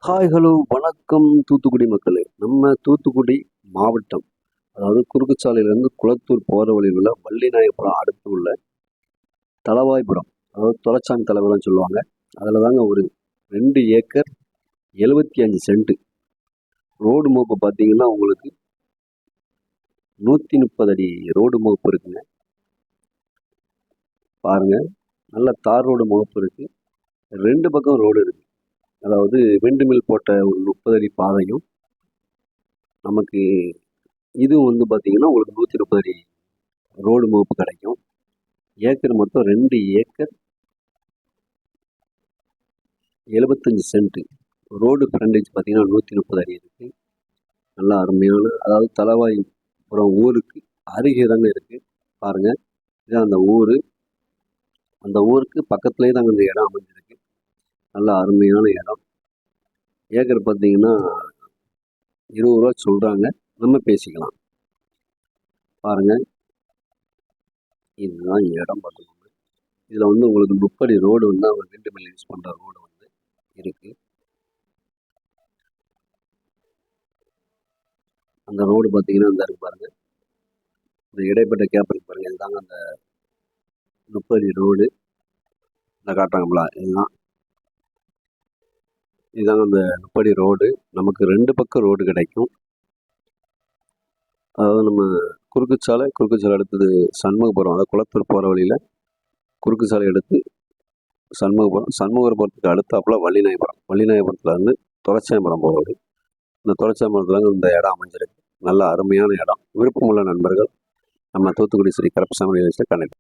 Hi hello வணக்கம் தூத்துக்குடி மக்களே. நம்ம தூத்துக்குடி மாவட்டம், அதாவது குறுக்குச்சாலையிலேருந்து குளத்தூர் போகிற வழியில் உள்ள வள்ளிநாயகபுரம் அடுத்து உள்ள தளவாய்புரம், அதாவது தொலைச்சாமி தலைவர்னு சொல்லுவாங்க. அதில் தாங்க ஒரு 2 ஏக்கர் 75 சென்ட் ரோடு மோப்பு பார்த்தீங்கன்னா உங்களுக்கு 130 அடி ரோடு மோப்பு இருக்குங்க. பாருங்க, நல்ல தார் ரோடு முகப்பு இருக்குது. 2 பக்கம் ரோடு இருக்குது. அதாவது விண்டு மில் போட்ட ஒரு 30 அடி பாதையும் நமக்கு இதுவும் வந்து பார்த்தீங்கன்னா உங்களுக்கு 130 அடி ரோடு முகப்பு கிடைக்கும். ஏக்கர் மொத்தம் 2 ஏக்கர் 75 சென்ட். ரோடு ஃப்ரண்டேஜ் பார்த்தீங்கன்னா 130 அடி இருக்குது. நல்லா அருமையான, அதாவது தளவாய்புரம் ஊருக்கு அருகே தாங்க இருக்குது. பாருங்கள், இதுதான் அந்த ஊர். அந்த ஊருக்கு பக்கத்துலேயே தாங்க இந்த இடம் அமைஞ்சிருக்கு. நல்லா அருமையான இடம். ஏக்கர் பார்த்தீங்கன்னா 20 ரூபா சொல்கிறாங்க, நம்ம பேசிக்கலாம். பாருங்கள், இதுதான் இடம் பார்த்துக்கோங்க. இதில் வந்து உங்களுக்கு 30 அடி ரோடு வந்து அவங்க 2 மில் யூஸ் பண்ணுற ரோடு வந்து இருக்குது. அந்த ரோடு பார்த்தீங்கன்னா இந்த இருக்கு பாருங்கள். இந்த இடைப்பட்ட கேப் இருக்கு பாருங்கள். இதுதாங்க அந்த 30 அடி ரோடு. இந்த காட்டுறாங்களா, இதுதாங்க அந்த 30 அடி ரோடு. நமக்கு 2 பக்கம் ரோடு கிடைக்கும். அதாவது நம்ம குறுக்குச்சாலை அடுத்தது சண்முகபுரம், அதாவது குளத்தூர் போகிற வழியில் குறுக்கு சாலை எடுத்து சண்முகபுரத்துக்கு அடுத்தாப்புல வள்ளிநாயகபுரத்தில் இருந்து தொலைச்சாமிபுரம் போகிற வழி. இந்த தொலைச்சாமிபுரத்தில் இந்த இடம் அமைஞ்சிருக்கு. நல்ல அருமையான இடம். விருப்பமுள்ள நண்பர்கள் நம்ம தூத்துக்குடி ஸ்ரீ கருப்பசாமி கனெக்ட்